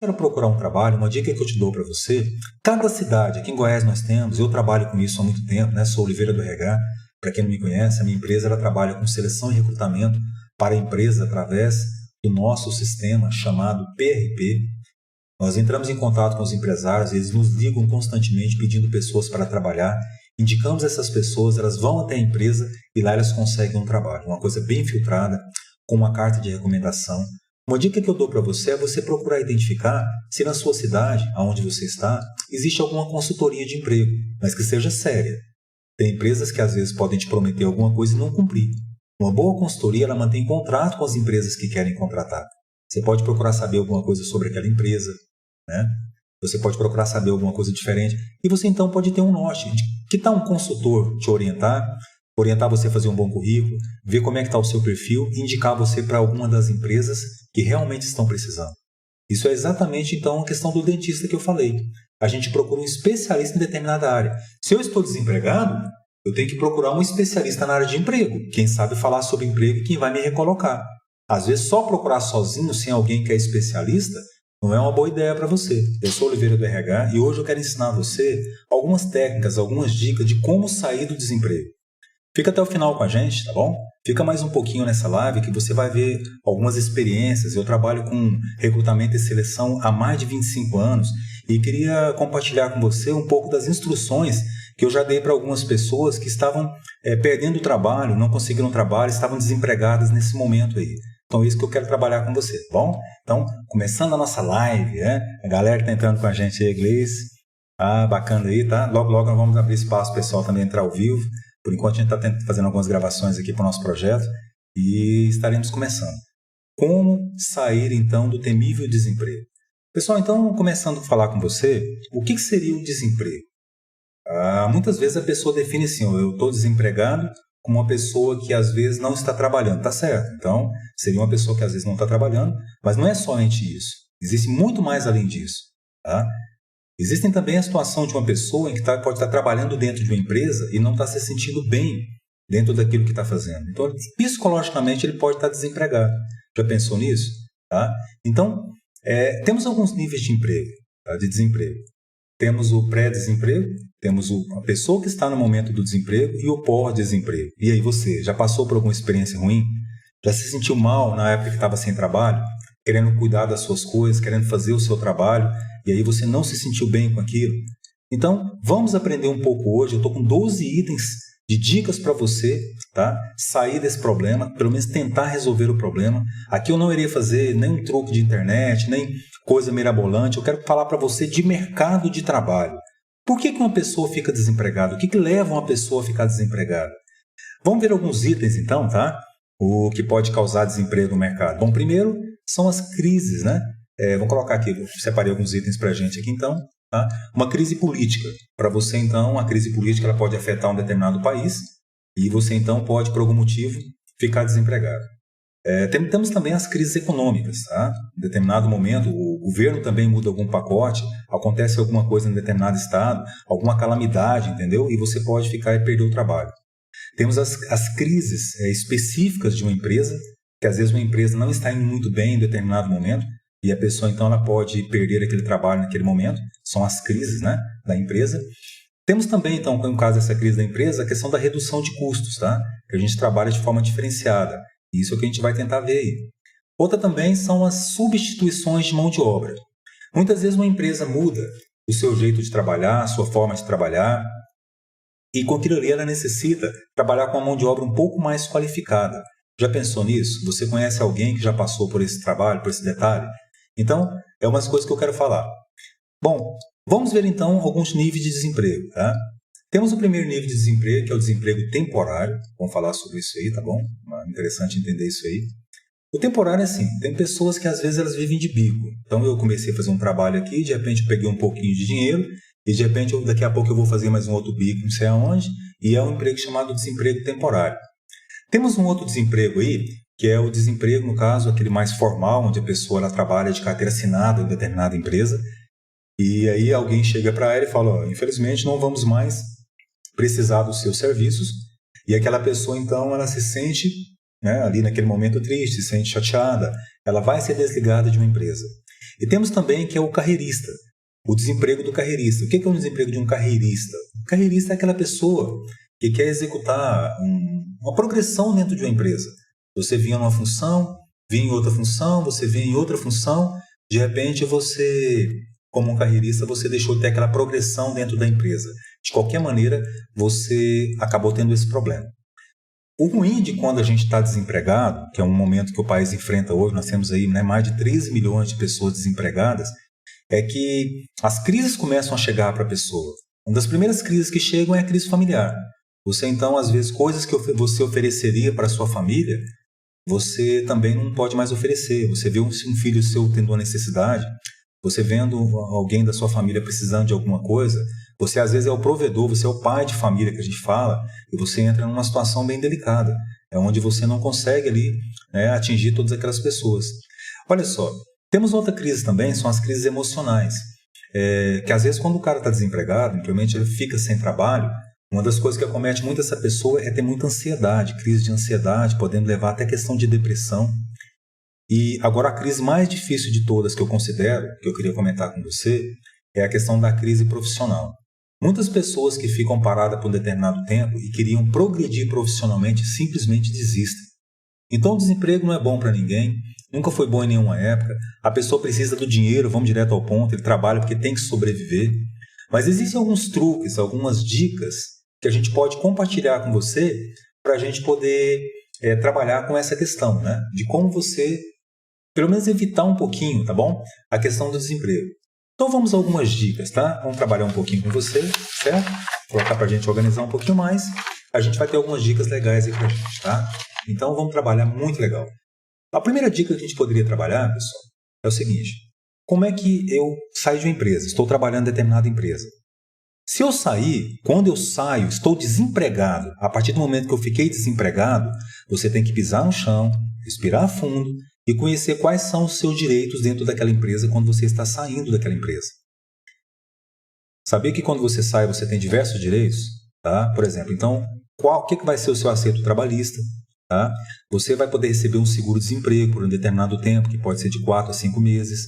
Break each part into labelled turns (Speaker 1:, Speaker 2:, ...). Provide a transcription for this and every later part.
Speaker 1: Quero procurar um trabalho, uma dica que eu te dou para você, cada cidade, aqui em Goiás nós temos, eu trabalho com isso há muito tempo, né? Sou Oliveira do RH, para quem não me conhece, a minha empresa ela trabalha com seleção e recrutamento para empresas através do nosso sistema chamado PRP. Nós entramos em contato com os empresários, eles nos ligam constantemente pedindo pessoas para trabalhar, indicamos essas pessoas, elas vão até a empresa e lá elas conseguem um trabalho, uma coisa bem filtrada, com uma carta de recomendação. Uma dica que eu dou para você é você procurar identificar se na sua cidade, onde você está, existe alguma consultoria de emprego, mas que seja séria. Tem empresas que às vezes podem te prometer alguma coisa e não cumprir. Uma boa consultoria ela mantém contrato com as empresas que querem contratar. Você pode procurar saber alguma coisa sobre aquela empresa, né? Você pode procurar saber alguma coisa diferente e você então pode ter um norte. Que tal um consultor te orientar você a fazer um bom currículo, ver como é que está o seu perfil e indicar você para alguma das empresas que realmente estão precisando. Isso é exatamente então a questão do dentista que eu falei. A gente procura um especialista em determinada área. Se eu estou desempregado, eu tenho que procurar um especialista na área de emprego, quem sabe falar sobre emprego e quem vai me recolocar. Às vezes só procurar sozinho, sem alguém que é especialista, não é uma boa ideia para você. Eu sou Oliveira do RH e hoje eu quero ensinar você algumas técnicas, algumas dicas de como sair do desemprego. Fica até o final com a gente, tá bom? Fica mais um pouquinho nessa live que você vai ver algumas experiências. Eu trabalho com recrutamento e seleção há mais de 25 anos e queria compartilhar com você um pouco das instruções que eu já dei para algumas pessoas que estavam perdendo o trabalho, não conseguiram trabalho, estavam desempregadas nesse momento aí. Então é isso que eu quero trabalhar com você, tá bom? Então, começando a nossa live, a galera que está entrando com a gente aí, Gleice, bacana aí, tá? Logo, logo nós vamos abrir espaço para o pessoal também entrar ao vivo. Por enquanto a gente está fazendo algumas gravações aqui para o nosso projeto e estaremos começando. Como sair então do temível desemprego? Pessoal, então começando a falar com você, o que seria o desemprego? Muitas vezes a pessoa define assim, eu estou desempregado como uma pessoa que às vezes não está trabalhando, tá certo? Então seria uma pessoa que às vezes não está trabalhando, mas não é somente isso, existe muito mais além disso, tá? Existem também a situação de uma pessoa em que pode estar trabalhando dentro de uma empresa e não está se sentindo bem dentro daquilo que está fazendo. Então, psicologicamente, ele pode estar desempregado. Já pensou nisso? Tá? Então, temos alguns níveis de emprego, tá? De desemprego. Temos o pré-desemprego, temos a pessoa que está no momento do desemprego e o pós-desemprego. E aí você, já passou por alguma experiência ruim? Já se sentiu mal na época que estava sem trabalho? Querendo cuidar das suas coisas, querendo fazer o seu trabalho, e aí você não se sentiu bem com aquilo? Então, vamos aprender um pouco hoje. Eu estou com 12 itens de dicas para você, tá? Sair desse problema, pelo menos tentar resolver o problema. Aqui eu não irei fazer nem truque de internet, nem coisa mirabolante. Eu quero falar para você de mercado de trabalho. Por que uma pessoa fica desempregada? O que leva uma pessoa a ficar desempregada? Vamos ver alguns itens então, tá? O que pode causar desemprego no mercado. Bom, primeiro são as crises, né? Vamos colocar aqui, eu separei alguns itens para a gente aqui então. Tá? Uma crise política. Para você então, a crise política ela pode afetar um determinado país e você então pode, por algum motivo, ficar desempregado. Temos também as crises econômicas. Tá? Em determinado momento, o governo também muda algum pacote, acontece alguma coisa em determinado estado, alguma calamidade, entendeu? E você pode ficar e perder o trabalho. Temos as crises específicas de uma empresa, que às vezes uma empresa não está indo muito bem em determinado momento, e a pessoa então ela pode perder aquele trabalho naquele momento. São as crises, né, da empresa. Temos também, então, no caso dessa crise da empresa, a questão da redução de custos, tá? Que a gente trabalha de forma diferenciada. Isso é o que a gente vai tentar ver aí. Outra também são as substituições de mão de obra. Muitas vezes uma empresa muda o seu jeito de trabalhar, a sua forma de trabalhar, e com aquilo ali ela necessita trabalhar com uma mão de obra um pouco mais qualificada. Já pensou nisso? Você conhece alguém que já passou por esse trabalho, por esse detalhe? Então, é umas coisas que eu quero falar. Bom, vamos ver então alguns níveis de desemprego, tá? Temos o primeiro nível de desemprego, que é o desemprego temporário. Vamos falar sobre isso aí, tá bom? É interessante entender isso aí. O temporário é assim, tem pessoas que às vezes elas vivem de bico. Então eu comecei a fazer um trabalho aqui, de repente eu peguei um pouquinho de dinheiro, e de repente daqui a pouco eu vou fazer mais um outro bico, não sei aonde, e é um emprego chamado desemprego temporário. Temos um outro desemprego aí, que é o desemprego, no caso, aquele mais formal, onde a pessoa ela trabalha de carteira assinada em determinada empresa, e aí alguém chega para ela e fala, infelizmente não vamos mais precisar dos seus serviços, e aquela pessoa então ela se sente, né, ali naquele momento triste, se sente chateada, ela vai ser desligada de uma empresa. E temos também que é o carreirista, o desemprego do carreirista. O que é o desemprego de um carreirista? O carreirista é aquela pessoa que quer executar uma progressão dentro de uma empresa. Você vinha numa função, vinha em outra função, você vinha em outra função, de repente você, como um carreirista, você deixou de ter aquela progressão dentro da empresa. De qualquer maneira, você acabou tendo esse problema. O ruim de quando a gente está desempregado, que é um momento que o país enfrenta hoje, nós temos aí, né, mais de 13 milhões de pessoas desempregadas, é que as crises começam a chegar para a pessoa. Uma das primeiras crises que chegam é a crise familiar. Você, então, às vezes, coisas que você ofereceria para a sua família, você também não pode mais oferecer. Você vê um filho seu tendo uma necessidade, você vendo alguém da sua família precisando de alguma coisa, você às vezes é o provedor, você é o pai de família que a gente fala, e você entra numa situação bem delicada, é onde você não consegue ali, né, atingir todas aquelas pessoas. Olha só, temos outra crise também, são as crises emocionais, que às vezes quando o cara está desempregado, simplesmente ele fica sem trabalho, uma das coisas que acomete muito essa pessoa é ter muita ansiedade, crise de ansiedade, podendo levar até questão de depressão. E agora a crise mais difícil de todas que eu considero, que eu queria comentar com você, é a questão da crise profissional. Muitas pessoas que ficam paradas por um determinado tempo e queriam progredir profissionalmente simplesmente desistem. Então o desemprego não é bom para ninguém, nunca foi bom em nenhuma época, a pessoa precisa do dinheiro, vamos direto ao ponto, ele trabalha porque tem que sobreviver. Mas existem alguns truques, algumas dicas que a gente pode compartilhar com você para a gente poder trabalhar com essa questão, né? De como você, pelo menos, evitar um pouquinho, tá bom? A questão do desemprego. Então vamos a algumas dicas, tá? Vamos trabalhar um pouquinho com você, certo? Colocar para a gente organizar um pouquinho mais. A gente vai ter algumas dicas legais aí para a gente, tá? Então vamos trabalhar muito legal. A primeira dica que a gente poderia trabalhar, pessoal, é o seguinte. Como é que eu saio de uma empresa? Estou trabalhando em determinada empresa. Se eu sair, quando eu saio, estou desempregado. A partir do momento que eu fiquei desempregado, você tem que pisar no chão, respirar fundo e conhecer quais são os seus direitos dentro daquela empresa quando você está saindo daquela empresa. Sabia que quando você sai, você tem diversos direitos? Tá? Por exemplo, então, o que vai ser o seu acerto trabalhista? Tá? Você vai poder receber um seguro-desemprego por um determinado tempo, que pode ser de 4 a 5 meses.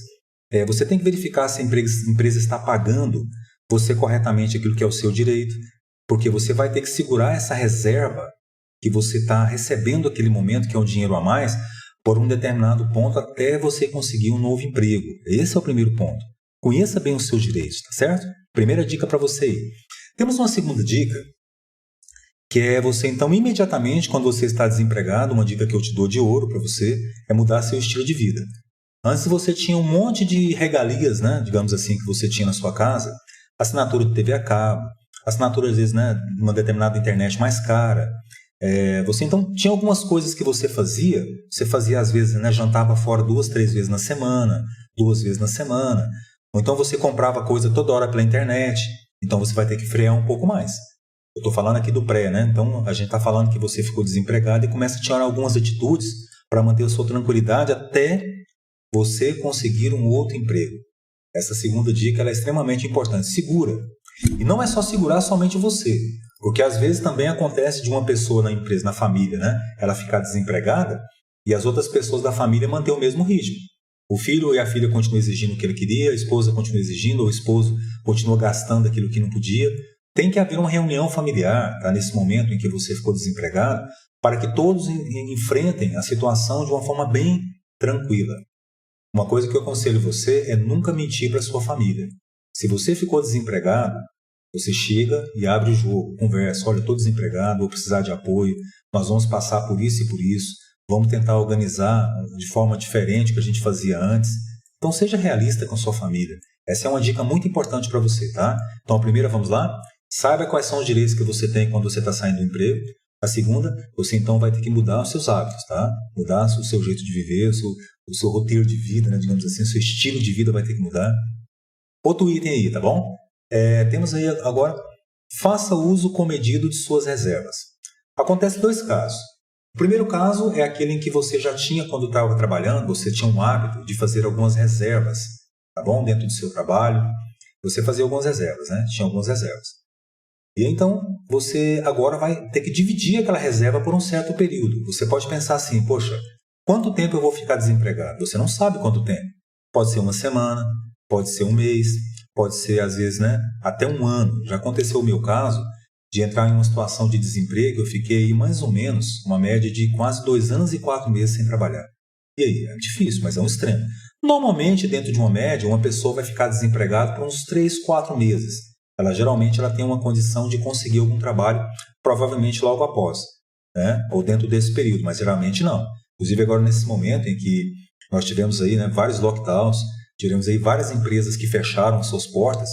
Speaker 1: Você tem que verificar se a empresa está pagando você corretamente aquilo que é o seu direito, porque você vai ter que segurar essa reserva que você está recebendo naquele momento, que é um dinheiro a mais, por um determinado ponto até você conseguir um novo emprego. Esse é o primeiro ponto. Conheça bem os seus direitos, tá certo? Primeira dica para você aí. Temos uma segunda dica, que é você, então, imediatamente, quando você está desempregado, uma dica que eu te dou de ouro para você, é mudar seu estilo de vida. Antes você tinha um monte de regalias, né, digamos assim, que você tinha na sua casa, assinatura de TV a cabo, assinatura, às vezes, né, de uma determinada internet mais cara. Você, então, tinha algumas coisas que você fazia às vezes, né, jantava fora 2, 3 vezes na semana, 2 vezes na semana, ou então você comprava coisa toda hora pela internet, então você vai ter que frear um pouco mais. Eu estou falando aqui do pré, né? Então a gente está falando que você ficou desempregado e começa a tirar algumas atitudes para manter a sua tranquilidade até você conseguir um outro emprego. Essa segunda dica ela é extremamente importante. Segura. E não é só segurar somente você, porque às vezes também acontece de uma pessoa na empresa, na família, né? Ela ficar desempregada e as outras pessoas da família manter o mesmo ritmo. O filho e a filha continuam exigindo o que ele queria, a esposa continua exigindo, ou o esposo continua gastando aquilo que não podia. Tem que haver uma reunião familiar, tá? Nesse momento em que você ficou desempregado, para que todos enfrentem a situação de uma forma bem tranquila. Uma coisa que eu aconselho você é nunca mentir para sua família. Se você ficou desempregado, você chega e abre o jogo, conversa, olha, estou desempregado, vou precisar de apoio, nós vamos passar por isso e por isso, vamos tentar organizar de forma diferente do que a gente fazia antes. Então seja realista com sua família. Essa é uma dica muito importante para você, tá? Então a primeira, vamos lá? Saiba quais são os direitos que você tem quando você está saindo do emprego. A segunda, você então vai ter que mudar os seus hábitos, tá? Mudar o seu jeito de viver, o seu roteiro de vida, né? Digamos assim, o seu estilo de vida vai ter que mudar. Outro item aí, tá bom? Temos aí agora, faça uso comedido de suas reservas. Acontece 2 casos. O primeiro caso é aquele em que você já tinha, quando estava trabalhando, você tinha um hábito de fazer algumas reservas, tá bom? Dentro do seu trabalho, você fazia algumas reservas, né? Tinha algumas reservas. E então, você agora vai ter que dividir aquela reserva por um certo período. Você pode pensar assim, poxa, quanto tempo eu vou ficar desempregado? Você não sabe quanto tempo. Pode ser uma semana, pode ser um mês, pode ser, às vezes, né, até um ano. Já aconteceu o meu caso de entrar em uma situação de desemprego, eu fiquei mais ou menos uma média de quase 2 anos e 4 meses sem trabalhar. E aí, é difícil, mas é um extremo. Normalmente, dentro de uma média, uma pessoa vai ficar desempregada por uns 3, 4 meses. Geralmente ela tem uma condição de conseguir algum trabalho, provavelmente logo após, né? Ou dentro desse período, mas geralmente não. Inclusive agora nesse momento em que nós tivemos aí, né, vários lockdowns, tivemos aí várias empresas que fecharam suas portas.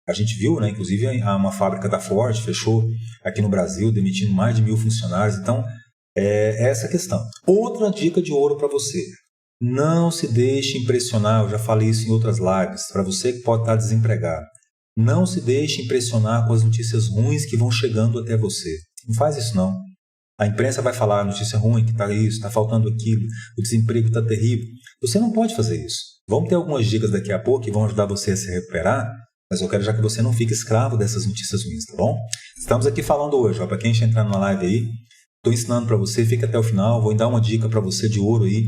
Speaker 1: A gente viu, né, inclusive uma fábrica da Ford fechou aqui no Brasil, demitindo mais de 1.000 funcionários. Então, é essa a questão. Outra dica de ouro para você: não se deixe impressionar. Eu já falei isso em outras lives, para você que pode estar desempregado. Não se deixe impressionar com as notícias ruins que vão chegando até você. Não faz isso não. A imprensa vai falar notícia ruim, que está isso, está faltando aquilo, o desemprego está terrível. Você não pode fazer isso. Vamos ter algumas dicas daqui a pouco que vão ajudar você a se recuperar, mas eu quero já que você não fique escravo dessas notícias ruins, tá bom? Estamos aqui falando hoje, para quem está entrando na live aí, estou ensinando para você, fica até o final, vou dar uma dica para você de ouro aí,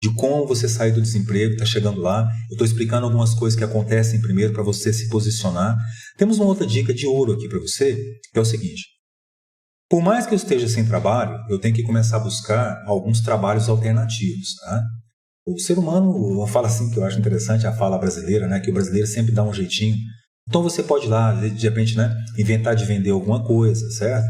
Speaker 1: de como você sair do desemprego, está chegando lá. Eu estou explicando algumas coisas que acontecem primeiro para você se posicionar. Temos uma outra dica de ouro aqui para você, que é o seguinte: por mais que eu esteja sem trabalho, eu tenho que começar a buscar alguns trabalhos alternativos, tá? O ser humano, eu falo assim, que eu acho interessante a fala brasileira, né? Que o brasileiro sempre dá um jeitinho. Então você pode ir lá, de repente, né, inventar de vender alguma coisa, certo?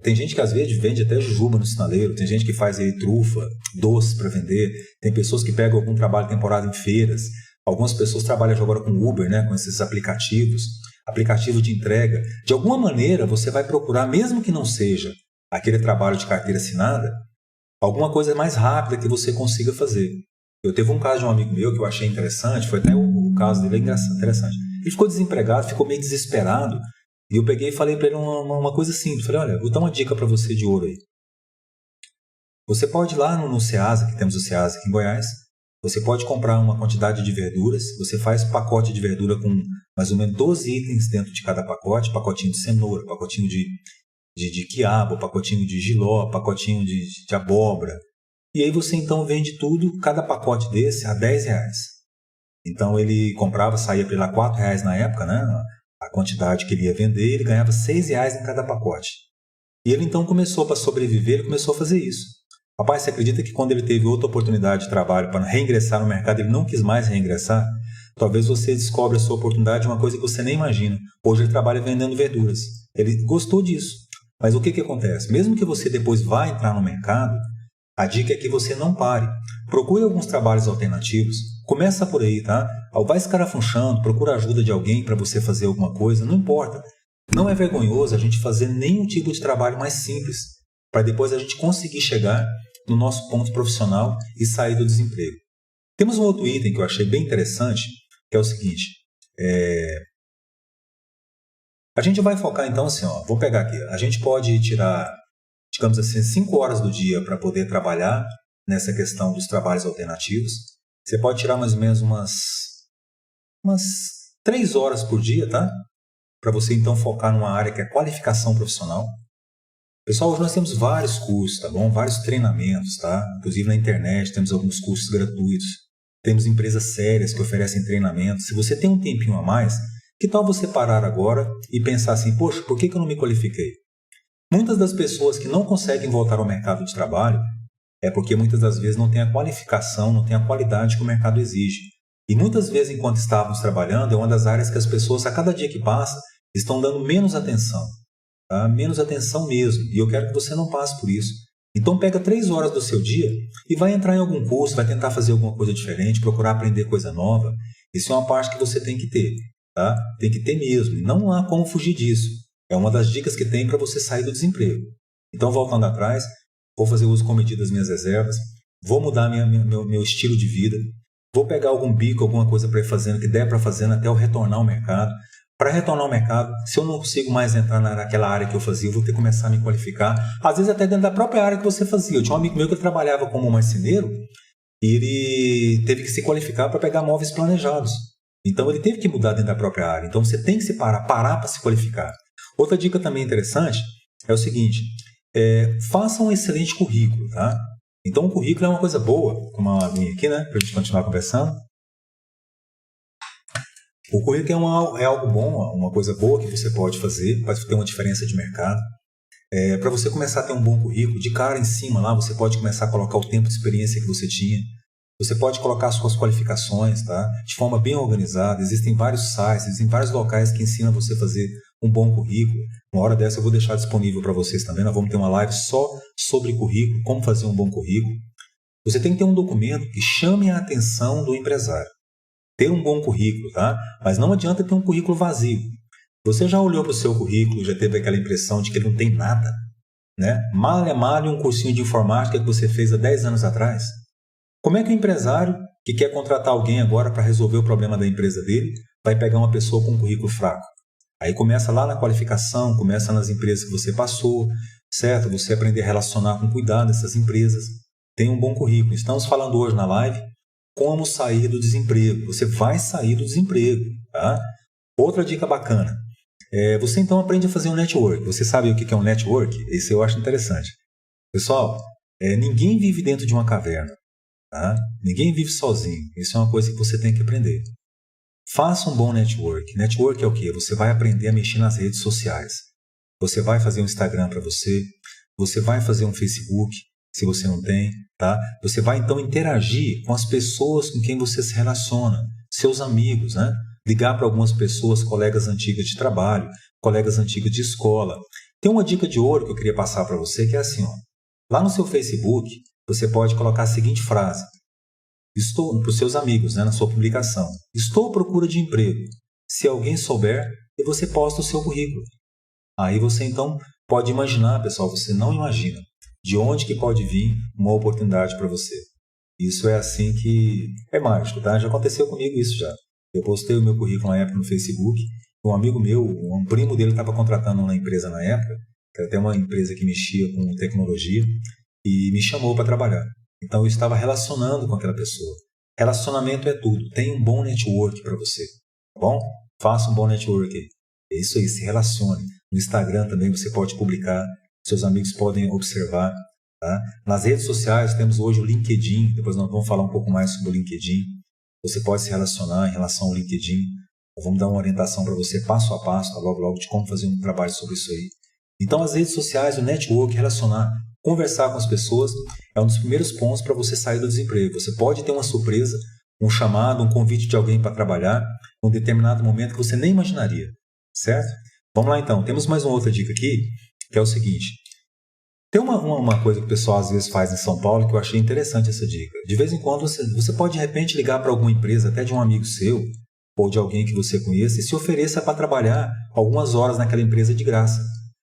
Speaker 1: Tem gente que às vezes vende até jujuba no sinaleiro, tem gente que faz aí trufa, doce para vender, tem pessoas que pegam algum trabalho temporário em feiras, algumas pessoas trabalham agora com Uber, né, com esses aplicativos de entrega. De alguma maneira você vai procurar, mesmo que não seja aquele trabalho de carteira assinada, alguma coisa mais rápida que você consiga fazer. Eu teve um caso de um amigo meu que eu achei interessante, foi até o caso dele interessante. Ele ficou desempregado, ficou meio desesperado, e eu peguei e falei para ele uma coisa simples. Falei, olha, vou dar uma dica para você de ouro aí. Você pode ir lá no Ceasa, que temos o Ceasa aqui em Goiás, você pode comprar uma quantidade de verduras, você faz pacote de verdura com mais ou menos 12 itens dentro de cada pacote, pacotinho de cenoura, pacotinho de quiabo, pacotinho de jiló, pacotinho de abóbora. E aí você então vende tudo, cada pacote desse a R$10. Então ele comprava, saía pela R$4 na época, né? A quantidade que ele ia vender, ele ganhava R$6 em cada pacote. E ele então começou, para sobreviver, ele começou a fazer isso. Rapaz, você acredita que quando ele teve outra oportunidade de trabalho para reingressar no mercado, ele não quis mais reingressar? Talvez você descobre a sua oportunidade de uma coisa que você nem imagina. Hoje ele trabalha vendendo verduras. Ele gostou disso. Mas o que acontece? Mesmo que você depois vá entrar no mercado, a dica é que você não pare. Procure alguns trabalhos alternativos. Começa por aí, tá? Vai escarafunchando, procura ajuda de alguém para você fazer alguma coisa, não importa. Não é vergonhoso a gente fazer nenhum tipo de trabalho mais simples, para depois a gente conseguir chegar no nosso ponto profissional e sair do desemprego. Temos um outro item que eu achei bem interessante, que é o seguinte. A gente vai focar então assim, vou pegar aqui. A gente pode tirar, digamos assim, 5 horas do dia para poder trabalhar nessa questão dos trabalhos alternativos. Você pode tirar mais ou menos umas 3 horas por dia, tá? Para você então focar numa área que é qualificação profissional. Pessoal, hoje nós temos vários cursos, tá bom? Vários treinamentos, tá? Inclusive na internet temos alguns cursos gratuitos. Temos empresas sérias que oferecem treinamentos. Se você tem um tempinho a mais, que tal você parar agora e pensar assim, poxa, por que eu não me qualifiquei? Muitas das pessoas que não conseguem voltar ao mercado de trabalho é porque muitas das vezes não tem a qualificação, não tem a qualidade que o mercado exige. E muitas vezes, enquanto estávamos trabalhando, é uma das áreas que as pessoas, a cada dia que passa, estão dando menos atenção. Tá? Menos atenção mesmo. E eu quero que você não passe por isso. Então pega 3 horas do seu dia e vai entrar em algum curso, vai tentar fazer alguma coisa diferente, procurar aprender coisa nova. Isso é uma parte que você tem que ter. Tá? Tem que ter mesmo. Não há como fugir disso. É uma das dicas que tem para você sair do desemprego. Então, voltando atrás, vou fazer uso comedido das minhas reservas, vou mudar meu estilo de vida, vou pegar algum bico, alguma coisa para ir fazendo, que der para fazer até eu retornar ao mercado. Para retornar ao mercado, se eu não consigo mais entrar naquela área que eu fazia, eu vou ter que começar a me qualificar. Às vezes até dentro da própria área que você fazia. Eu tinha um amigo meu que trabalhava como marceneiro e ele teve que se qualificar para pegar móveis planejados. Então ele teve que mudar dentro da própria área. Então você tem que se parar para se qualificar. Outra dica também interessante é o seguinte, faça um excelente currículo, tá? Então o currículo é uma coisa boa, como a minha aqui, né? Para a gente continuar conversando. O currículo é algo bom, uma coisa boa que você pode fazer, para ter uma diferença de mercado. Para você começar a ter um bom currículo, de cara em cima lá, você pode começar a colocar o tempo de experiência que você tinha. Você pode colocar as suas qualificações, tá? De forma bem organizada. Existem vários sites, existem vários locais que ensinam você a fazer um bom currículo. Uma hora dessa eu vou deixar disponível para vocês também. Nós vamos ter uma live só sobre currículo, como fazer um bom currículo. Você tem que ter um documento que chame a atenção do empresário. Ter um bom currículo, tá? Mas não adianta ter um currículo vazio. Você já olhou para o seu currículo e já teve aquela impressão de que ele não tem nada, né? Mal é mal um cursinho de informática que você fez há 10 anos atrás. Como é que o empresário que quer contratar alguém agora para resolver o problema da empresa dele vai pegar uma pessoa com um currículo fraco? Aí começa lá na qualificação, começa nas empresas que você passou, certo? Você aprender a relacionar com cuidado essas empresas. Tem um bom currículo. Estamos falando hoje na live como sair do desemprego. Você vai sair do desemprego, tá? Outra dica bacana. Você então aprende a fazer um network. Você sabe o que é um network? Isso eu acho interessante. Pessoal, ninguém vive dentro de uma caverna. Tá? Ninguém vive sozinho. Isso é uma coisa que você tem que aprender. Faça um bom network. Network é o quê? Você vai aprender a mexer nas redes sociais. Você vai fazer um Instagram para você. Você vai fazer um Facebook, se você não tem. Tá? Você vai então interagir com as pessoas com quem você se relaciona. Seus amigos, né? Ligar para algumas pessoas, colegas antigas de trabalho, colegas antigas de escola. Tem uma dica de ouro que eu queria passar para você, que é assim, ó. Lá no seu Facebook, você pode colocar a seguinte frase. Para os seus amigos, né, na sua publicação. Estou à procura de emprego. Se alguém souber, e você posta o seu currículo. Aí você então pode imaginar, pessoal, você não imagina de onde que pode vir uma oportunidade para você. Isso é assim que é mágico, tá? Já aconteceu comigo isso já. Eu postei o meu currículo na época no Facebook. Um amigo meu, um primo dele estava contratando uma empresa na época, que era até uma empresa que mexia com tecnologia, e me chamou para trabalhar. Então eu estava relacionando com aquela pessoa. Relacionamento é tudo. Tem um bom network para você, tá bom? Faça um bom network aí. É isso aí, se relacione. No Instagram também você pode publicar, seus amigos podem observar. Tá? Nas redes sociais temos hoje o LinkedIn, depois nós vamos falar um pouco mais sobre o LinkedIn. Você pode se relacionar em relação ao LinkedIn. Nós vamos dar uma orientação para você passo a passo, logo de como fazer um trabalho sobre isso aí. Então as redes sociais, o network, relacionar, conversar com as pessoas é um dos primeiros pontos para você sair do desemprego. Você pode ter uma surpresa, um chamado, um convite de alguém para trabalhar em um determinado momento que você nem imaginaria, certo? Vamos lá então, temos mais uma outra dica aqui, que é o seguinte. Tem uma coisa que o pessoal às vezes faz em São Paulo que eu achei interessante essa dica. De vez em quando você pode de repente ligar para alguma empresa, até de um amigo seu, ou de alguém que você conheça, e se ofereça para trabalhar algumas horas naquela empresa de graça.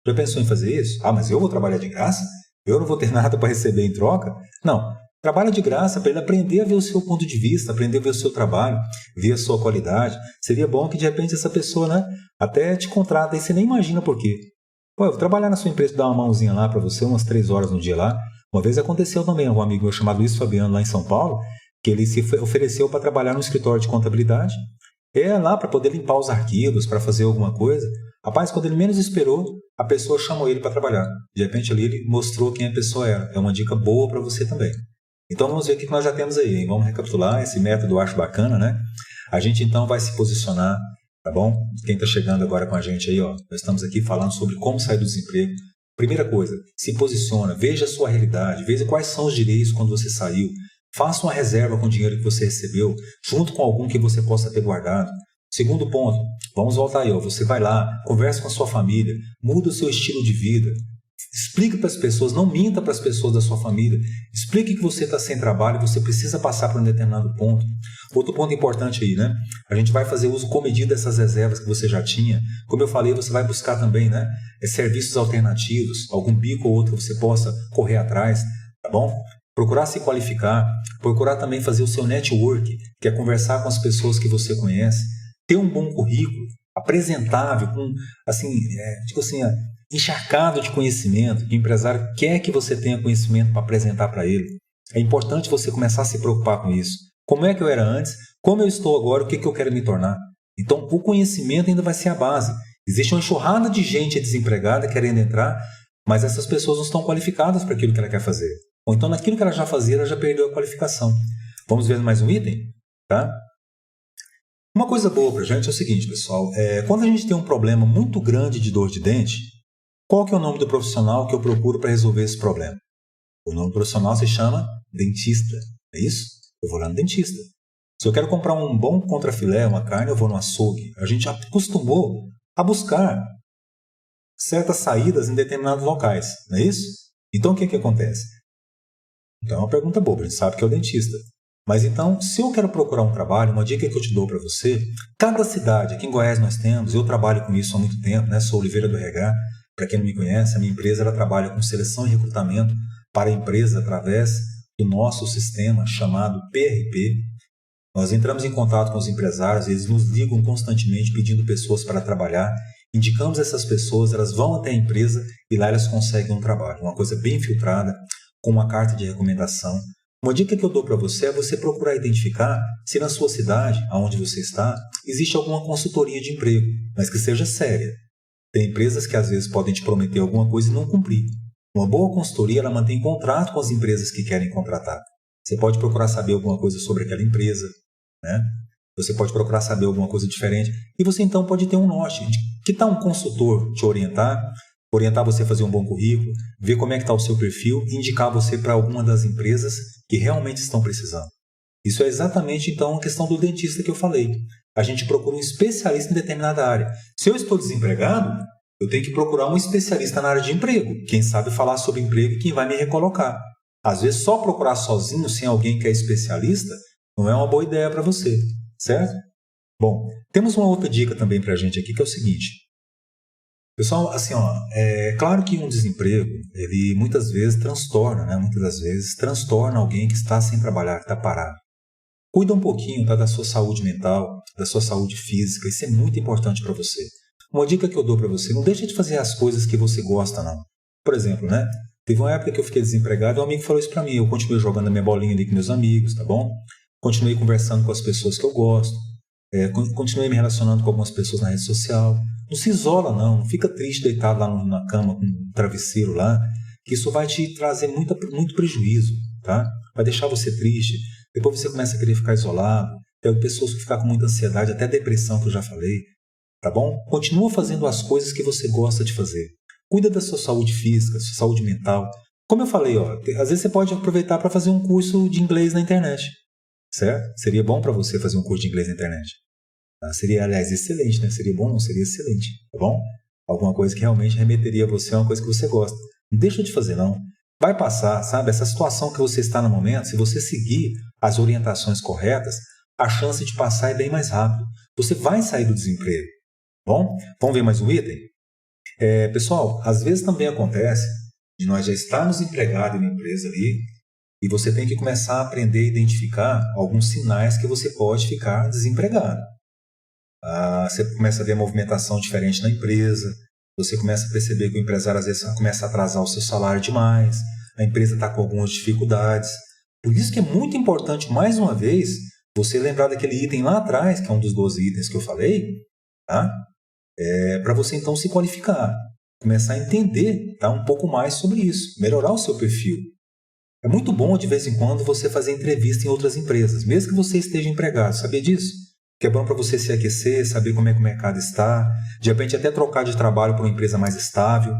Speaker 1: Já pensou em fazer isso? Ah, mas eu vou trabalhar de graça? Eu não vou ter nada para receber em troca? Não. Trabalha de graça para ele aprender a ver o seu ponto de vista, aprender a ver o seu trabalho, ver a sua qualidade. Seria bom que de repente essa pessoa, né, até te contrata e você nem imagina por quê. Pô, eu vou trabalhar na sua empresa e dar uma mãozinha lá para você, umas 3 horas no dia lá. Uma vez aconteceu também, um amigo meu chamado Luiz Fabiano, lá em São Paulo, que ele se ofereceu para trabalhar no escritório de contabilidade. Lá para poder limpar os arquivos, para fazer alguma coisa. Rapaz, quando ele menos esperou, a pessoa chamou ele para trabalhar. De repente ali ele mostrou quem a pessoa era. É uma dica boa para você também. Então vamos ver o que nós já temos aí, hein? Vamos recapitular, esse método eu acho bacana, né? A gente então vai se posicionar. Tá bom? Quem está chegando agora com a gente aí, ó, nós estamos aqui falando sobre como sair do desemprego. Primeira coisa, se posiciona, veja a sua realidade, veja quais são os direitos quando você saiu. Faça uma reserva com o dinheiro que você recebeu, junto com algum que você possa ter guardado. Segundo ponto, vamos voltar aí, ó, você vai lá, conversa com a sua família, muda o seu estilo de vida. Explique para as pessoas, não minta para as pessoas da sua família. Explique que você está sem trabalho, você precisa passar por um determinado ponto. Outro ponto importante aí, né? A gente vai fazer uso comedido dessas reservas que você já tinha. Como eu falei, você vai buscar também, né? Serviços alternativos, algum bico ou outro que você possa correr atrás, tá bom? Procurar se qualificar, procurar também fazer o seu network, que é conversar com as pessoas que você conhece, ter um bom currículo, apresentável, com, assim, encharcado de conhecimento, que o empresário quer que você tenha conhecimento para apresentar para ele. É importante você começar a se preocupar com isso. Como é que eu era antes? Como eu estou agora? O que eu quero me tornar? Então, o conhecimento ainda vai ser a base. Existe uma enxurrada de gente desempregada querendo entrar, mas essas pessoas não estão qualificadas para aquilo que ela quer fazer. Ou então, naquilo que ela já fazia, ela já perdeu a qualificação. Vamos ver mais um item? Tá? Uma coisa boa para a gente é o seguinte, pessoal. Quando a gente tem um problema muito grande de dor de dente, qual que é o nome do profissional que eu procuro para resolver esse problema? O nome do profissional se chama dentista. É isso? Eu vou lá no dentista. Se eu quero comprar um bom contrafilé, uma carne, eu vou no açougue. A gente acostumou a buscar certas saídas em determinados locais. Não é isso? Então, o que acontece? Então, é uma pergunta boba. A gente sabe que é o dentista. Mas então, se eu quero procurar um trabalho, uma dica que eu te dou para você, cada cidade, aqui em Goiás nós temos, eu trabalho com isso há muito tempo, né? Sou Oliveira do RH, para quem não me conhece, a minha empresa ela trabalha com seleção e recrutamento para a empresa através do nosso sistema chamado PRP. Nós entramos em contato com os empresários, eles nos ligam constantemente pedindo pessoas para trabalhar, indicamos essas pessoas, elas vão até a empresa e lá elas conseguem um trabalho, uma coisa bem filtrada, com uma carta de recomendação. Uma dica que eu dou para você é você procurar identificar se na sua cidade, onde você está, existe alguma consultoria de emprego, mas que seja séria. Tem empresas que às vezes podem te prometer alguma coisa e não cumprir. Uma boa consultoria ela mantém contrato com as empresas que querem contratar. Você pode procurar saber alguma coisa sobre aquela empresa, né? Você pode procurar saber alguma coisa diferente e você então pode ter um norte. Que tal um consultor te orientar você a fazer um bom currículo, ver como é que está o seu perfil e indicar você para alguma das empresas que realmente estão precisando. Isso é exatamente, então, a questão do dentista que eu falei. A gente procura um especialista em determinada área. Se eu estou desempregado, eu tenho que procurar um especialista na área de emprego. Quem sabe falar sobre emprego e quem vai me recolocar. Às vezes, só procurar sozinho, sem alguém que é especialista, não é uma boa ideia para você, certo? Bom, temos uma outra dica também para a gente aqui, que é o seguinte. Pessoal, assim, é claro que um desemprego, ele muitas vezes transtorna, né? Muitas das vezes transtorna alguém que está sem trabalhar, que está parado. Cuida um pouquinho, tá, da sua saúde mental, da sua saúde física, isso é muito importante para você. Uma dica que eu dou para você, não deixe de fazer as coisas que você gosta, não. Por exemplo, né? Teve uma época que eu fiquei desempregado e um amigo falou isso para mim, eu continuei jogando a minha bolinha ali com meus amigos, tá bom? Continuei conversando com as pessoas que eu gosto, continuei me relacionando com algumas pessoas na rede social. Não se isola, não fica triste deitado lá na cama com um travesseiro lá, que isso vai te trazer muito prejuízo, tá? Vai deixar você triste, depois você começa a querer ficar isolado, tem pessoas que ficam com muita ansiedade, até depressão que eu já falei, tá bom? Continua fazendo as coisas que você gosta de fazer. Cuida da sua saúde física, sua saúde mental. Como eu falei, às vezes você pode aproveitar para fazer um curso de inglês na internet, certo? Seria bom para você fazer um curso de inglês na internet. Seria, aliás, excelente, né? Seria bom, não seria excelente, tá bom? Alguma coisa que realmente remeteria a você a uma coisa que você gosta. Não deixa de fazer, não. Vai passar, sabe? Essa situação que você está no momento, se você seguir as orientações corretas, a chance de passar é bem mais rápido. Você vai sair do desemprego, tá bom? Vamos ver mais um item? Pessoal, às vezes também acontece de nós já estarmos empregados em uma empresa ali e você tem que começar a aprender a identificar alguns sinais que você pode ficar desempregado. Você começa a ver movimentação diferente na empresa, você começa a perceber que o empresário às vezes começa a atrasar o seu salário demais, a empresa está com algumas dificuldades. Por isso que é muito importante, mais uma vez, você lembrar daquele item lá atrás, que é um dos 12 itens que eu falei, tá? Para você então se qualificar, começar a entender, tá, um pouco mais sobre isso, melhorar o seu perfil. É muito bom de vez em quando você fazer entrevista em outras empresas, mesmo que você esteja empregado, sabia disso? Que é bom para você se aquecer, saber como é que o mercado está, de repente até trocar de trabalho para uma empresa mais estável.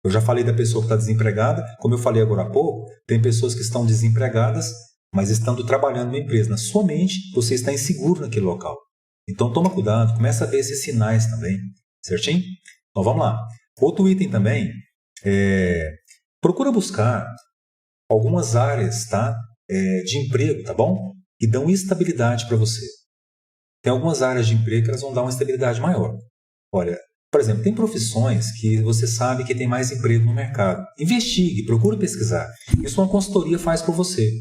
Speaker 1: Eu já falei da pessoa que está desempregada, como eu falei agora há pouco, tem pessoas que estão desempregadas, mas estando trabalhando numa empresa. Na sua mente, você está inseguro naquele local. Então toma cuidado, começa a ver esses sinais também, certinho? Então vamos lá. Outro item também, procura buscar algumas áreas, tá, de emprego, tá bom? Que dão estabilidade para você. Tem algumas áreas de emprego que elas vão dar uma estabilidade maior. Olha, por exemplo, tem profissões que você sabe que tem mais emprego no mercado. Investigue, procure pesquisar. Isso uma consultoria faz por você.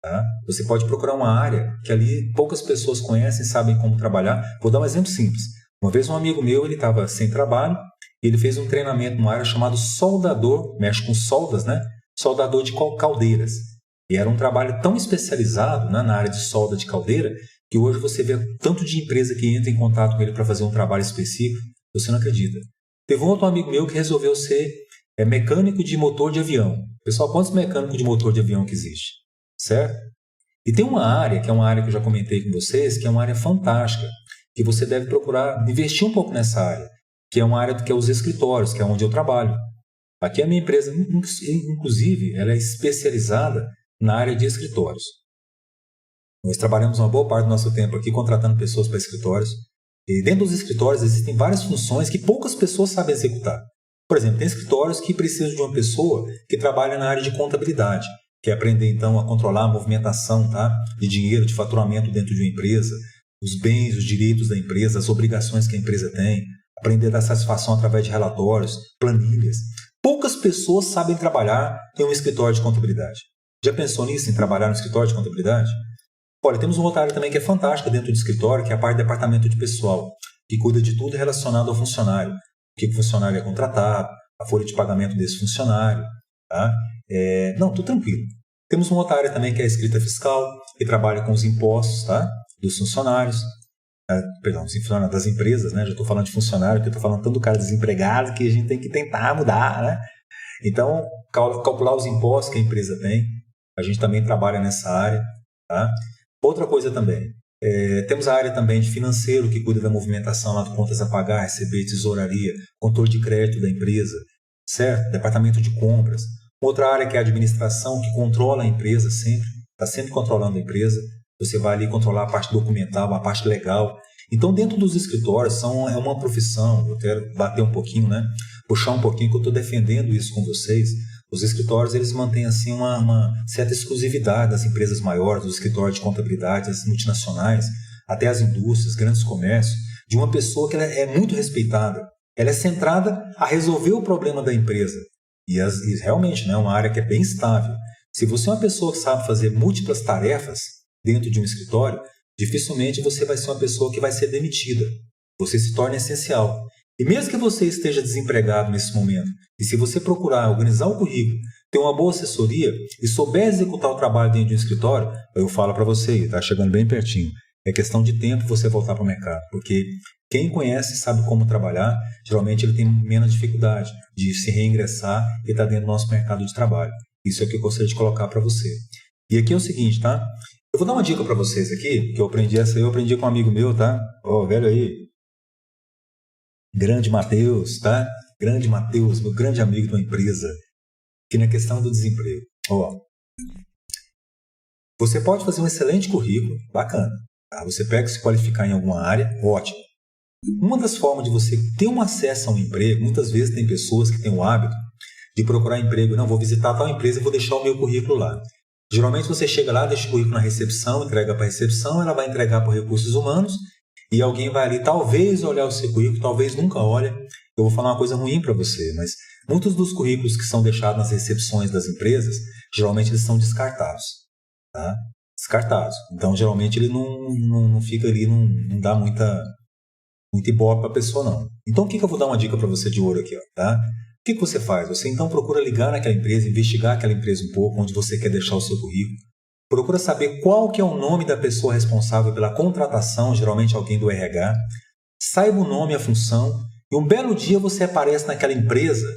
Speaker 1: Tá? Você pode procurar uma área que ali poucas pessoas conhecem, sabem como trabalhar. Vou dar um exemplo simples. Uma vez um amigo meu, ele estava sem trabalho, e ele fez um treinamento numa área chamada soldador, mexe com soldas, né? Soldador de caldeiras. E era um trabalho tão especializado, né, na área de solda de caldeira, que hoje você vê tanto de empresa que entra em contato com ele para fazer um trabalho específico, você não acredita. Teve um outro amigo meu que resolveu ser mecânico de motor de avião. Pessoal, quantos mecânicos de motor de avião que existe? Certo? E tem uma área, que é uma área que eu já comentei com vocês, que é uma área fantástica. que você deve procurar investir um pouco nessa área, que é uma área que é os escritórios, que é onde eu trabalho. Aqui a minha empresa, inclusive, ela é especializada na área de escritórios. Nós trabalhamos uma boa parte do nosso tempo aqui contratando pessoas para escritórios. E dentro dos escritórios existem várias funções que poucas pessoas sabem executar. Por exemplo, tem escritórios que precisam de uma pessoa que trabalha na área de contabilidade, que é aprender então a controlar a movimentação, tá, de dinheiro, de faturamento dentro de uma empresa, os bens, os direitos da empresa, as obrigações que a empresa tem, aprender a dar satisfação através de relatórios, planilhas. Poucas pessoas sabem trabalhar em um escritório de contabilidade. Já pensou nisso, em trabalhar no escritório de contabilidade? Olha, temos uma outra área também que é fantástica dentro do escritório, que é a parte do departamento de pessoal, que cuida de tudo relacionado ao funcionário. O que o funcionário é contratado, a folha de pagamento desse funcionário. Tá? Não, tudo tranquilo. Temos uma outra área também que é a escrita fiscal, que trabalha com os impostos, tá, dos funcionários. Perdão, das empresas, né? Já estou falando de funcionário, porque estou falando tanto do cara desempregado que a gente tem que tentar mudar, né? Então, calcular os impostos que a empresa tem, a gente também trabalha nessa área, tá? Outra coisa também, temos a área também de financeiro, que cuida da movimentação lá de contas a pagar, receber, tesouraria, controle de crédito da empresa, certo? Departamento de compras. Outra área que é a administração, que controla a empresa sempre, está sempre controlando a empresa. Você vai ali controlar a parte documental, a parte legal. Então, dentro dos escritórios, é uma profissão, eu quero bater um pouquinho, né? Puxar um pouquinho, que eu estou defendendo isso com vocês. Os escritórios, eles mantêm assim uma certa exclusividade das empresas maiores, dos escritórios de contabilidade, das multinacionais, até as indústrias, grandes comércios, de uma pessoa que ela é muito respeitada. Ela é centrada a resolver o problema da empresa. E realmente, né, é uma área que é bem estável. Se você é uma pessoa que sabe fazer múltiplas tarefas dentro de um escritório, dificilmente você vai ser uma pessoa que vai ser demitida. Você se torna essencial. E mesmo que você esteja desempregado nesse momento, e se você procurar organizar o currículo, ter uma boa assessoria e souber executar o trabalho dentro de um escritório, eu falo para você, está chegando bem pertinho, é questão de tempo você voltar para o mercado, porque quem conhece e sabe como trabalhar, geralmente ele tem menos dificuldade de se reingressar e estar dentro do nosso mercado de trabalho. Isso é o que eu gostaria de colocar para você. E aqui é o seguinte, tá? Eu vou dar uma dica para vocês aqui, que eu aprendi com um amigo meu, tá? Velho aí. Grande Matheus, tá? Grande Matheus, meu grande amigo de uma empresa, que na questão do desemprego. Você pode fazer um excelente currículo, bacana. Tá? Você pega se qualificar em alguma área, ótimo. Uma das formas de você ter um acesso a um emprego, muitas vezes tem pessoas que têm o hábito de procurar emprego. Não, vou visitar tal empresa e vou deixar o meu currículo lá. Geralmente você chega lá, deixa o currículo na recepção, entrega para a recepção, ela vai entregar para recursos humanos e alguém vai ali talvez olhar o seu currículo, talvez nunca olhe. Eu vou falar uma coisa ruim para você, mas muitos dos currículos que são deixados nas recepções das empresas, geralmente eles são descartados. Tá? Descartados. Então, geralmente ele não fica ali, não dá muita ibope para a pessoa, não. Então, o que eu vou dar uma dica para você de ouro aqui? Tá? O que você faz? Você então procura ligar naquela empresa, investigar aquela empresa um pouco, onde você quer deixar o seu currículo. Procura saber qual que é o nome da pessoa responsável pela contratação, geralmente alguém do RH. Saiba o nome e a função. E um belo dia você aparece naquela empresa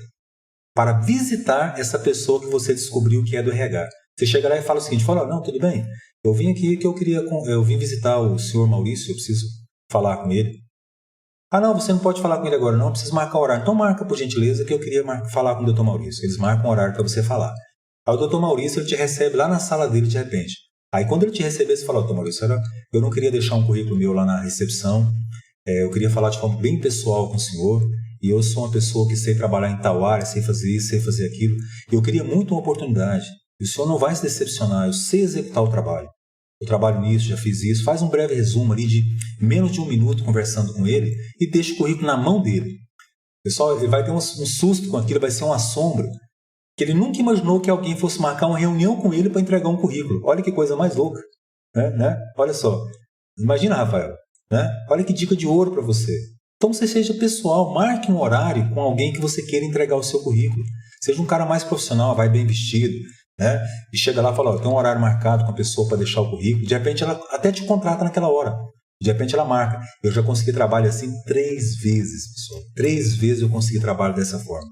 Speaker 1: para visitar essa pessoa que você descobriu que é do RH. Você chega lá e fala o seguinte, não, tudo bem, eu vim aqui que eu vim visitar o senhor Maurício, eu preciso falar com ele. Não, você não pode falar com ele agora, não, eu preciso marcar o horário. Então marca, por gentileza, que eu queria falar com o Dr. Maurício. Eles marcam o horário para você falar. Aí o Dr. Maurício ele te recebe lá na sala dele de repente. Aí quando ele te receber, você fala, Dr. Maurício, eu não queria deixar um currículo meu lá na recepção, eu queria falar de forma bem pessoal com o senhor, e eu sou uma pessoa que sei trabalhar em tal área, sei fazer isso, sei fazer aquilo, e eu queria muito uma oportunidade. E o senhor não vai se decepcionar, eu sei executar o trabalho. Eu trabalho nisso, já fiz isso. Faz um breve resumo ali de menos de 1 minuto conversando com ele e deixa o currículo na mão dele. Pessoal, ele vai ter um susto com aquilo, vai ser um assombro, que ele nunca imaginou que alguém fosse marcar uma reunião com ele para entregar um currículo. Olha que coisa mais louca. Né? Olha só. Imagina, Rafael. Né? Olha que dica de ouro para você. Então você seja pessoal, marque um horário com alguém que você queira entregar o seu currículo. Seja um cara mais profissional, vai bem vestido. Né? E chega lá e fala, tem um horário marcado com a pessoa para deixar o currículo, de repente ela até te contrata naquela hora, de repente ela marca. Eu já consegui trabalho assim 3 vezes, pessoal, 3 vezes eu consegui trabalho dessa forma,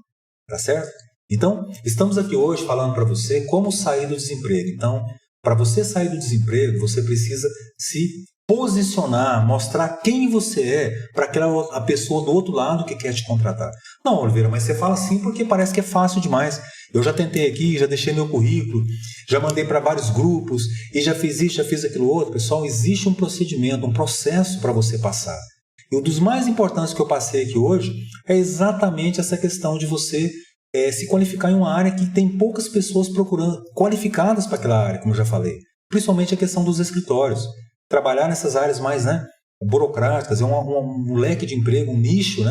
Speaker 1: tá certo? Então, estamos aqui hoje falando para você como sair do desemprego. Então, para você sair do desemprego, você precisa se posicionar, mostrar quem você é para a pessoa do outro lado que quer te contratar. Não, Oliveira, mas você fala assim porque parece que é fácil demais. Eu já tentei aqui, já deixei meu currículo, já mandei para vários grupos e já fiz isso, já fiz aquilo outro. Pessoal, existe um procedimento, um processo para você passar. E um dos mais importantes que eu passei aqui hoje é exatamente essa questão de você se qualificar em uma área que tem poucas pessoas procurando, qualificadas para aquela área, como eu já falei. Principalmente a questão dos escritórios. Trabalhar nessas áreas mais burocráticas, é um leque de emprego, um nicho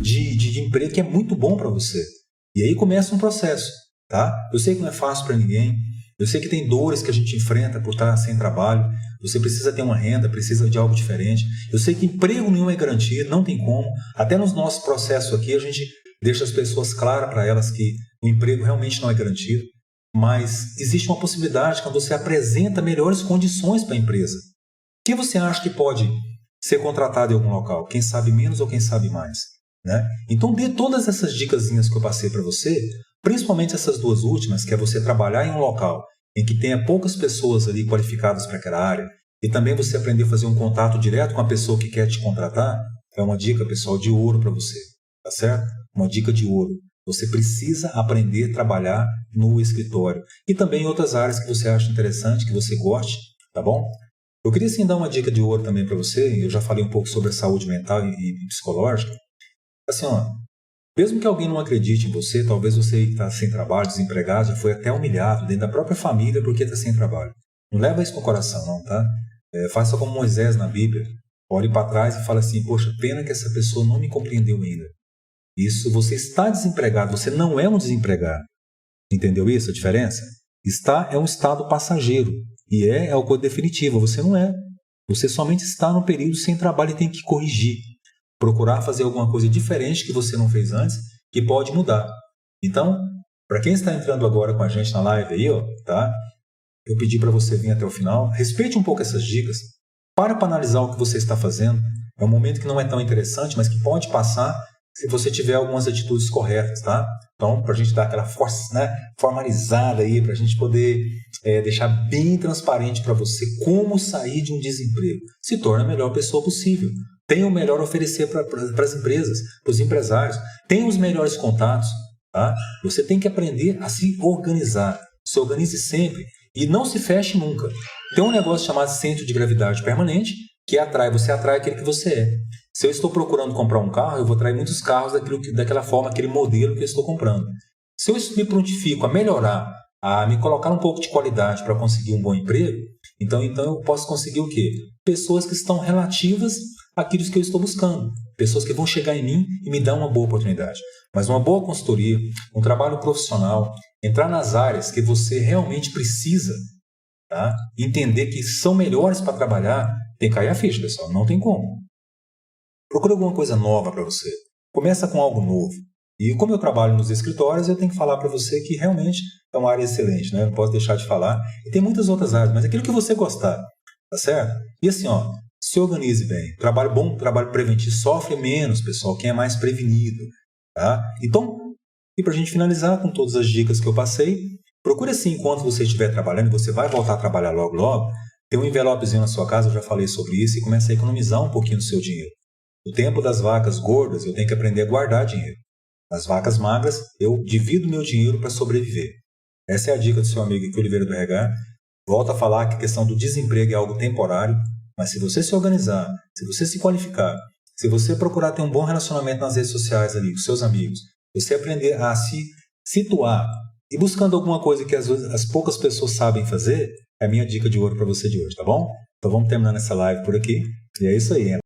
Speaker 1: de emprego que é muito bom para você. E aí começa um processo. Tá? Eu sei que não é fácil para ninguém, eu sei que tem dores que a gente enfrenta por estar sem trabalho, você precisa ter uma renda, precisa de algo diferente. Eu sei que emprego nenhum é garantido, não tem como. Até nos nossos processos aqui a gente deixa as pessoas claras para elas que o emprego realmente não é garantido, mas existe uma possibilidade quando você apresenta melhores condições para a empresa. Quem você acha que pode ser contratado em algum local? Quem sabe menos ou quem sabe mais? Né? Então dê todas essas dicasinhas que eu passei para você, principalmente essas duas últimas, que é você trabalhar em um local em que tenha poucas pessoas ali qualificadas para aquela área e também você aprender a fazer um contato direto com a pessoa que quer te contratar, é uma dica, pessoal, de ouro para você, tá certo? Uma dica de ouro. Você precisa aprender a trabalhar no escritório e também em outras áreas que você acha interessante, que você goste, tá bom? Eu queria sim dar uma dica de ouro também para você, eu já falei um pouco sobre a saúde mental e psicológica. Assim, mesmo que alguém não acredite em você, talvez você que está sem trabalho, desempregado, já foi até humilhado dentro da própria família porque está sem trabalho. Não leva isso no coração não, tá? Faça como Moisés na Bíblia. Olhe para trás e fala assim, poxa, pena que essa pessoa não me compreendeu ainda. Isso, você está desempregado, você não é um desempregado. Entendeu isso, a diferença? Está é um estado passageiro e é algo definitivo, você não é. Você somente está num período sem trabalho e tem que corrigir. Procurar fazer alguma coisa diferente que você não fez antes, que pode mudar. Então, para quem está entrando agora com a gente na live aí, tá? Eu pedi para você vir até o final, respeite um pouco essas dicas, para analisar o que você está fazendo. É um momento que não é tão interessante, mas que pode passar se você tiver algumas atitudes corretas, tá? Então, para a gente dar aquela força, formalizada aí, para a gente poder deixar bem transparente para você como sair de um desemprego. Se torne a melhor pessoa possível. Tenha o melhor a oferecer para as empresas, para os empresários. Tenha os melhores contatos. Tá? Você tem que aprender a se organizar. Se organize sempre e não se feche nunca. Tem um negócio chamado centro de gravidade permanente que você atrai aquele que você é. Se eu estou procurando comprar um carro, eu vou atrair muitos carros daquela forma, aquele modelo que eu estou comprando. Se eu me prontifico a melhorar, a me colocar um pouco de qualidade para conseguir um bom emprego, então eu posso conseguir o quê? Pessoas que estão relativas àquilo que eu estou buscando. Pessoas que vão chegar em mim e me dar uma boa oportunidade. Mas uma boa consultoria, um trabalho profissional, entrar nas áreas que você realmente precisa, tá? Entender que são melhores para trabalhar, tem que cair a ficha, pessoal. Não tem como. Procure alguma coisa nova para você. Começa com algo novo. E como eu trabalho nos escritórios, eu tenho que falar para você que realmente é uma área excelente, né? Não posso deixar de falar. E tem muitas outras áreas, mas aquilo que você gostar, tá certo? E assim, se organize bem. Trabalho bom, trabalho preventivo, sofre menos, pessoal, quem é mais prevenido, tá? Então, e para a gente finalizar com todas as dicas que eu passei, procure assim, enquanto você estiver trabalhando, você vai voltar a trabalhar logo, logo, tem um envelopezinho na sua casa, eu já falei sobre isso, e comece a economizar um pouquinho do seu dinheiro. No tempo das vacas gordas, eu tenho que aprender a guardar dinheiro. Nas vacas magras, eu divido meu dinheiro para sobreviver. Essa é a dica do seu amigo aqui, Oliveira do RH. Volto a falar que a questão do desemprego é algo temporário, mas se você se organizar, se você se qualificar, se você procurar ter um bom relacionamento nas redes sociais ali com seus amigos, você aprender a se situar e buscando alguma coisa que às vezes as poucas pessoas sabem fazer, é a minha dica de ouro para você de hoje, tá bom? Então vamos terminando essa live por aqui. E é isso aí, hein?